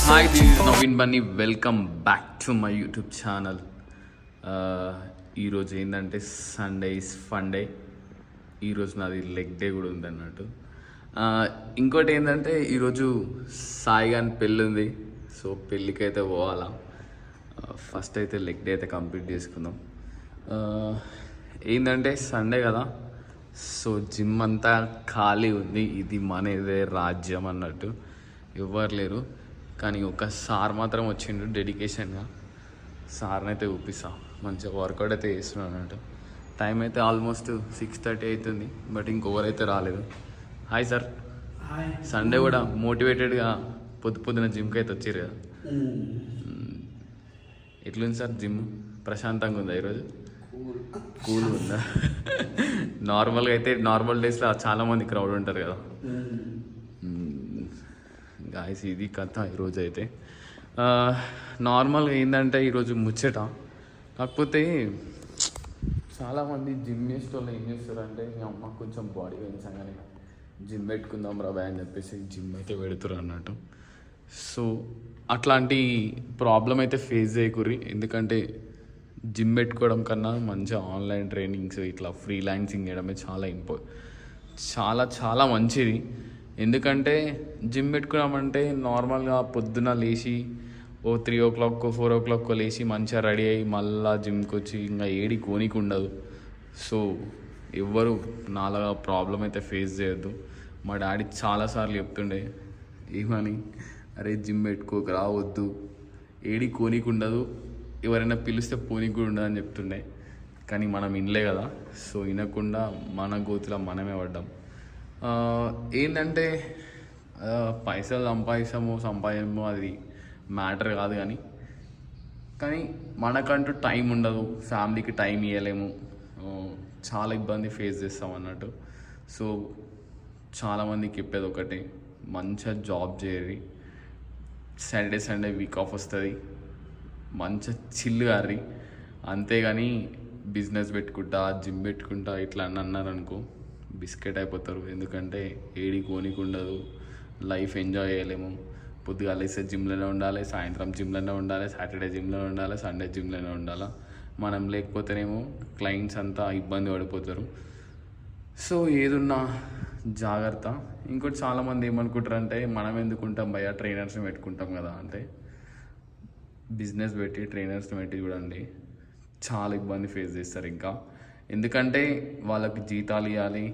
Hi, this is Naveen Bunny. Welcome back to my YouTube channel. ఈరోజు ఏంటంటే Sunday is fun day. ఈరోజు నాది leg day కూడా ఉంది అన్నట్టు. ఇంకోటి ఏంటంటే ఈరోజు సాయి గాని పెళ్ళి ఉంది. సో పెళ్ళికి అయితే పోవాలా. ఫస్ట్ అయితే లెగ్ డే అయితే కంప్లీట్ చేసుకుందాం. ఏంటంటే సండే కదా, సో జిమ్ అంతా ఖాళీ ఉంది. ఇది మనదే రాజ్యం అన్నట్టు, ఎవ్వరు లేరు. కానీ ఒక సార్ మాత్రం వచ్చిండు డెడికేషన్గా. సార్ని అయితే చూపిస్తా, మంచిగా వర్కౌట్ అయితే చేస్తున్నాను అన్నట్టు. టైం అయితే ఆల్మోస్ట్ 6:30 అవుతుంది, బట్ ఇంకొకరైతే రాలేదు. Hi sir. సండే కూడా మోటివేటెడ్గా పొద్దున జిమ్కి అయితే వచ్చారు కదా. ఎట్లుంది సార్ జిమ్? ప్రశాంతంగా ఉందా ఈరోజు? కూల్ ఉందా? నార్మల్గా అయితే నార్మల్ డేస్లో చాలామంది క్రౌడ్ ఉంటారు కదా. గాయస్ ఇది కథ ఈరోజు అయితే. నార్మల్గా ఏంటంటే ఈరోజు ముచ్చట. కాకపోతే చాలామంది జిమ్ చేసే వాళ్ళు ఏం చేస్తారంటే, అమ్మ కొంచెం బాడీ పెంచగానే జిమ్ పెట్టుకుందాం రా బాయ్ అని చెప్పేసి జిమ్ అయితే పెడుతురు అన్నట్టు. సో అట్లాంటి ప్రాబ్లం అయితే ఫేస్ చేయకూరి. ఎందుకంటే జిమ్ పెట్టుకోవడం కన్నా మంచిగా ఆన్లైన్ ట్రైనింగ్స్ ఇట్లా ఫ్రీలాన్సింగ్ చేయడమే చాలా చాలా మంచిది. ఎందుకంటే జిమ్ పెట్టుకున్నామంటే నార్మల్గా పొద్దున లేచి 3 o'clock 4 o'clock లేచి మంచిగా రెడీ అయ్యి మళ్ళీ జిమ్కి వచ్చి ఇంకా ఏడి కోనికి ఉండదు. సో ఎవ్వరు నాలాగా ప్రాబ్లం అయితే ఫేస్ చేయొద్దు. మా డాడీ చాలాసార్లు చెప్తుండే ఏమని, అరే జిమ్ పెట్టుకోక రావద్దు, ఏడి కోనికి ఉండదు, ఎవరైనా పిలిస్తే పోనీకి కూడా ఉండదు అని చెప్తుండే. కానీ మనం వినలే కదా. సో వినకుండా మన గోతిలో మనమే పడ్డాం. ఏంటంటే పైసలు సంపాదించము అది మ్యాటర్ కాదు. కానీ మనకంటూ టైం ఉండదు, ఫ్యామిలీకి టైం ఇవ్వలేము, చాలా ఇబ్బంది ఫేస్ చేస్తాం అన్నట్టు. సో చాలామందికి చెప్పేది ఒకటే, మంచిగా జాబ్ చేయరి, సండే వీక్ ఆఫ్ వస్తుంది, మంచిగా చిల్లుగా అర్రి. అంతేగాని బిజినెస్ పెట్టుకుంటా జిమ్ పెట్టుకుంటా ఇట్లా అని అన్నారనుకో బిస్కెట్ అయిపోతారు. ఎందుకంటే ఏడి కోనికి ఉండదు, లైఫ్ ఎంజాయ్ చేయలేము. పొద్దుగా లేస్తే జిమ్లోనే ఉండాలి, సాయంత్రం జిమ్లోనే ఉండాలి, సాటర్డే జిమ్లోనే ఉండాలి, సండే జిమ్లోనే ఉండాలి. మనం లేకపోతేనేమో క్లయింట్స్ అంతా ఇబ్బంది పడిపోతారు. సో ఏదున్నా జాగ్రత్త. ఇంకోటి చాలామంది ఏమనుకుంటారంటే, మనం ఎందుకుంటాం భయ్యా ట్రైనర్స్ని పెట్టుకుంటాం కదా అంటే, బిజినెస్ పెట్టి ట్రైనర్స్ని పెట్టి చూడండి చాలా ఇబ్బంది ఫేస్ చేస్తారు. ఇంకా ఎందుకంటే వాళ్ళకి జీతాలు ఇవ్వాలి,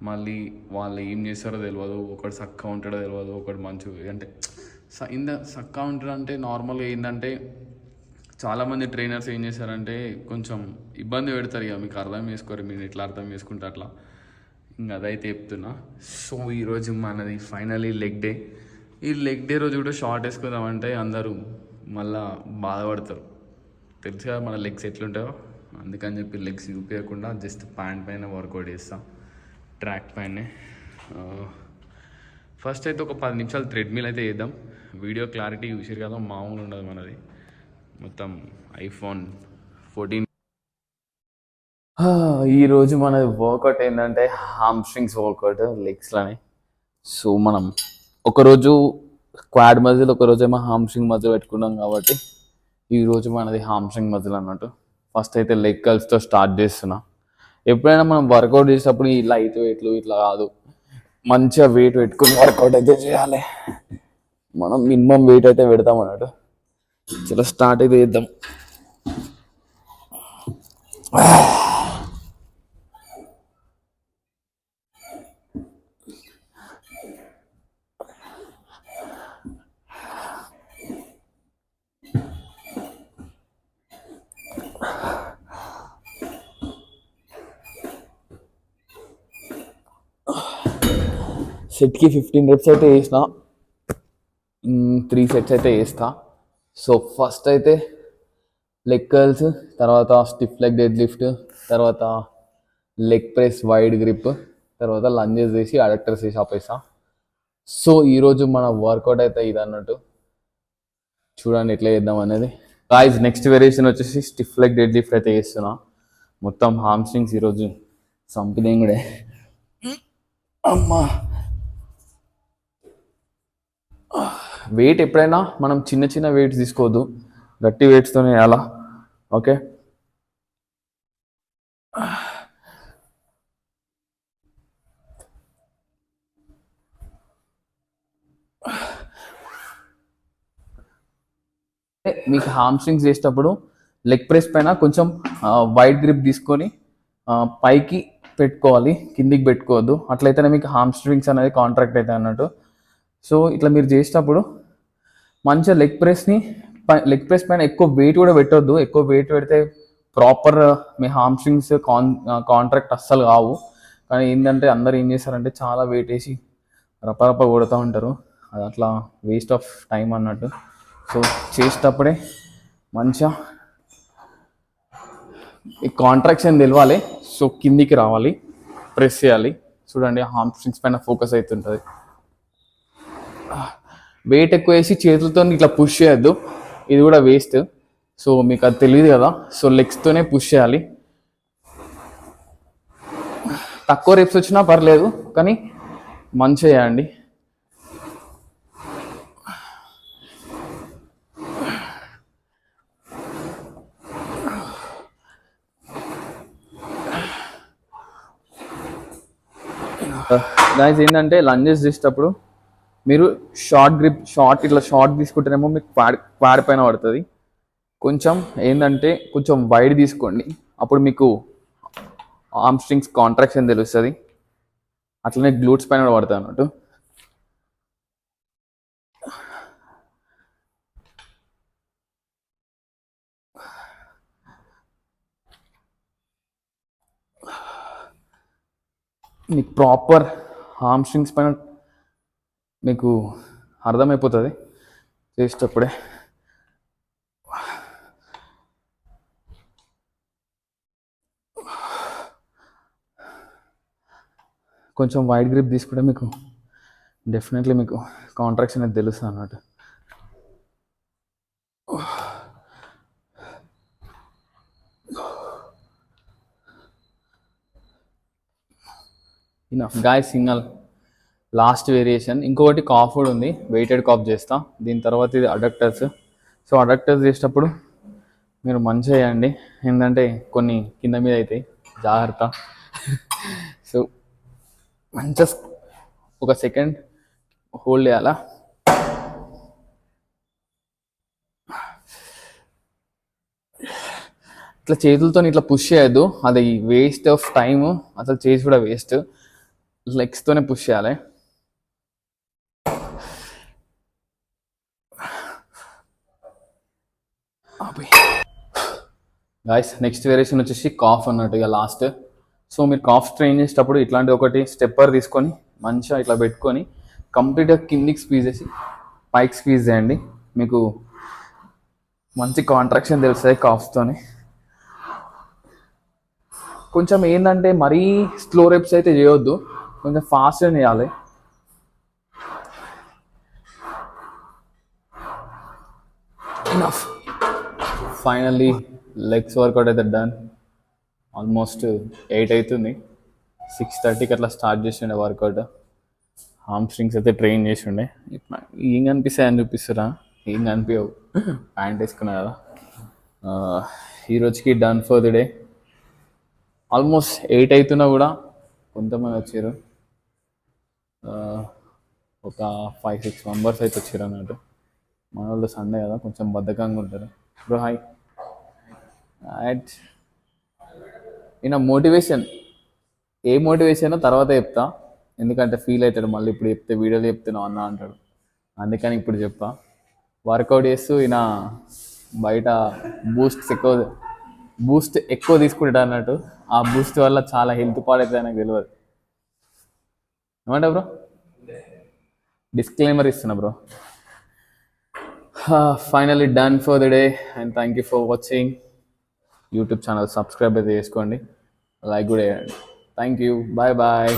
మళ్ళీ వాళ్ళు ఏం చేస్తారో తెలియదు, ఒకటి సక్కా ఉంటాడో తెలియదు, ఒకటి మంచి అంటే సక్కా ఉంటాడు. అంటే నార్మల్గా ఏంటంటే చాలామంది ట్రైనర్స్ ఏం చేశారంటే కొంచెం ఇబ్బంది పెడతారు. ఇక మీకు అర్థం చేసుకోరు, మీరు ఎట్లా అర్థం చేసుకుంటే అట్లా. ఇంకా అదైతే చెప్తున్నా. సో ఈరోజు మనది ఫైనలీ లెగ్ డే. ఈ లెగ్ డే రోజు కూడా షార్ట్ వేసుకుందామంటే అందరూ మళ్ళీ బాధపడతారు. తెలుసు కదా మన లెగ్స్ ఎట్లుంటాయో. అందుకని చెప్పి లెగ్స్ చూపించకుండా జస్ట్ ప్యాంట్ పైన వర్కౌట్ చేస్తాం, ట్రాక్ పైనే. ఫస్ట్ అయితే ఒక 10 నిమిషాలు థ్రెడ్మిల్ అయితే చేద్దాం. వీడియో క్లారిటీ చూసారు కదా, మామూలు ఉండదు మనది. మొత్తం iPhone 14. ఈరోజు మనది వర్కౌట్ ఏంటంటే హామ్స్ట్రింగ్స్ వర్కౌట్ లెగ్స్లోనే. సో మనం ఒకరోజు క్వాడ్ మజిల్, ఒకరోజు ఏమో హామ్స్ట్రింగ్ మజిల్ పెట్టుకున్నాం కాబట్టి ఈరోజు మనది హామ్స్ట్రింగ్ మజిల్ అన్నట్టు. ఫస్ట్ అయితే లెగ్ కర్ల్స్తో స్టార్ట్ చేస్తున్నా. ఎప్పుడైనా మనం వర్కౌట్ చేసేటప్పుడు ఈ లైట్ వెయిట్లు ఇట్లా కాదు, మంచిగా వెయిట్ పెట్టుకుని వర్కౌట్ అయితే చేయాలి. మనం మినిమం వెయిట్ అయితే పెడతాం అన్నట్టు. చాలా స్టార్ట్ అయితే చేద్దాం. సెట్కి 15 reps అయితే వేసిన, 3 sets అయితే వేస్తా. సో ఫస్ట్ అయితే లెగ్ కర్ల్స్, తర్వాత స్టిఫ్ లెగ్ డెడ్ లిఫ్ట్, తర్వాత లెగ్ ప్రెస్ వైడ్ గ్రిప్, తర్వాత లంజెస్ వేసి అడక్టర్స్ వేసి ఆపేస్తా. సో ఈరోజు మన వర్కౌట్ అయితే ఇది అన్నట్టు. చూడండి ఎట్లా చేద్దాం అనేది. గాయ్స్ నెక్స్ట్ వేరియేషన్ వచ్చేసి స్టిఫ్ లెగ్ డెడ్ లిఫ్ట్ అయితే వేస్తున్నా. మొత్తం హామ్స్ట్రింగ్స్ ఈరోజు సంపిదేం కూడా. అమ్మా వెయిట్ ఎప్పుడైనా మనం చిన్న చిన్న వెయిట్స్ తీసుకోవద్దు, గట్టి వెయిట్స్తోనే వేయాలా. ఓకే, మీకు హామ్స్ట్రింగ్స్ చేసేటప్పుడు లెగ్ ప్రెస్ పైన కొంచెం వైడ్ గ్రిప్ తీసుకొని పైకి పెట్టుకోవాలి, కిందికి పెట్టుకోవద్దు. అట్లయితేనే మీకు హామ్స్ట్రింగ్స్ అనేది కాంట్రాక్ట్ అవుతాయి అన్నట్టు. సో ఇట్లా మీరు చేసేటప్పుడు మంచిగా లెగ్ ప్రెస్ పైన ఎక్కువ వెయిట్ కూడా పెట్టొద్దు. ఎక్కువ వెయిట్ పెడితే ప్రాపర్ మీ హామ్స్ట్రింగ్స్ కాంట్రాక్ట్ అస్సలు కావు. కానీ ఏంటంటే అందరు ఏం చేస్తారంటే చాలా వెయిట్ వేసి రపరప కొడుతూ ఉంటారు, అది అట్లా వేస్ట్ ఆఫ్ టైం అన్నట్టు. సో చేసేటప్పుడే మంచిగా ఈ కాంట్రాక్షన్ తెలవాలి. సో కిందికి రావాలి, ప్రెస్ చేయాలి. చూడండి హామ్స్ట్రింగ్స్ పైన ఫోకస్ అవుతుంటుంది. వెయిట్ ఎక్కువ వేసి చేతులతో ఇట్లా పుష్ చేయొద్దు, ఇది కూడా వేస్ట్. సో మీకు అది తెలియదు కదా. సో లెగ్స్తోనే పుష్ చేయాలి. తక్కువ రేప్స్ వచ్చినా పర్లేదు, కానీ మంచిగా చేయండి. గైస్ ఏంటంటే లంజెస్ చేసేటప్పుడు మీరు ఇట్లా షార్ట్ తీసుకుంటేనేమో మీకు క్వాడ్ పైన పడుతుంది. కొంచెం ఏంటంటే కొంచెం వైడ్ తీసుకోండి, అప్పుడు మీకు హామ్స్ట్రింగ్స్ కాంట్రాక్షన్ తెలుస్తుంది. అట్లనే గ్లూట్స్ పైన పడుతుంది అన్నట్టు. మీకు ప్రాపర్ హామ్స్ట్రింగ్స్ పైన మీకు అర్థమైపోతుంది చేసేటప్పుడే. కొంచెం వైడ్ గ్రిప్ తీసుకుంటే మీకు డెఫినెట్లీ మీకు కాంట్రాక్షన్ అనేది తెలుస్తుంది అన్నట్టు. Enough guys, single last variation. ఇంకొకటి కాఫ్ కూడా ఉంది, వెయిటెడ్ కాఫ్ చేస్తా. దీని తర్వాత ఇది అడక్టర్స్. సో అడక్టర్స్ చేసేటప్పుడు మీరు మంచిగా చేయండి, ఏంటంటే కొన్ని కింద మీద అవుతాయి, జాగ్రత్త. సో మంచిగా ఒక సెకండ్ హోల్డ్ చేయాలా. ఇట్లా చేతులతో ఇట్లా పుష్ చేయొద్దు, అది వేస్ట్ ఆఫ్ టైము, అసలు చేసి కూడా వేస్ట్. లెగ్స్తోనే పుష్ చేయాలి. గాయస్ నెక్స్ట్ వేరియేషన్ వచ్చేసి కాఫ్ అన్నట్టు, ఇక లాస్ట్. సో మీరు కాఫ్ ట్రైన్ చేసేటప్పుడు ఇట్లాంటి ఒకటి స్టెప్పర్ తీసుకొని మంచిగా ఇట్లా పెట్టుకొని కంప్లీట్గా కిందికి స్క్వీజ్ చేసి పైకి స్క్వీజ్ చేయండి. మీకు మంచి కాంట్రాక్షన్ తెలుస్తుంది కాఫ్స్తోని. కొంచెం ఏంటంటే మరీ స్లో రెప్స్ అయితే చేయొద్దు, కొంచెం ఫాస్ట్గా చేయాలి. ఫైనల్లీ లెగ్స్ వర్కౌట్ అయితే డన్. ఆల్మోస్ట్ 8 అవుతుంది. 6:30కి అట్లా స్టార్ట్ చేసిండే వర్కౌట్. హామ్స్ట్రింగ్స్ అయితే ట్రైన్ చేసిండే. ఏం కనిపిస్తాయి అని చూపిస్తారా? ఏం కనిపించవు, ప్యాంట్ వేసుకున్నా కదా. ఈరోజుకి done for the day. Almost 8 అవుతున్నా కూడా కొంతమంది వచ్చారు, ఒక 5-6 మెంబర్స్ అయితే వచ్చారు అన్నట్టు. మన వాళ్ళు సండే కదా కొంచెం బద్ధకంగా ఉంటారు. Bro hi. అండ్ ఈయన మోటివేషన్, ఏ మోటివేషన్ తర్వాత చెప్తా, ఎందుకంటే ఫీల్ అవుతాడు మళ్ళీ ఇప్పుడు చెప్తే, వీడియోలో చెప్తున్నావు అన్న అంటాడు. అందుకని ఇప్పుడు చెప్తా. వర్కౌట్ చేస్తూ ఈయన బయట బూస్ట్ ఎక్కువ తీసుకుంటాడు అన్నట్టు. ఆ బూస్ట్ వల్ల చాలా హెల్త్ పాడవుతుంది నాకు తెలియదు. ఏమంటా బ్రో? డిస్క్లైమర్ ఇస్తున్నా bro. Finally done for the day and thank you for watching. YouTube channel subscribe అయితే చేసుకోండి, లైక్ కూడా చేయండి. Thank you, bye bye.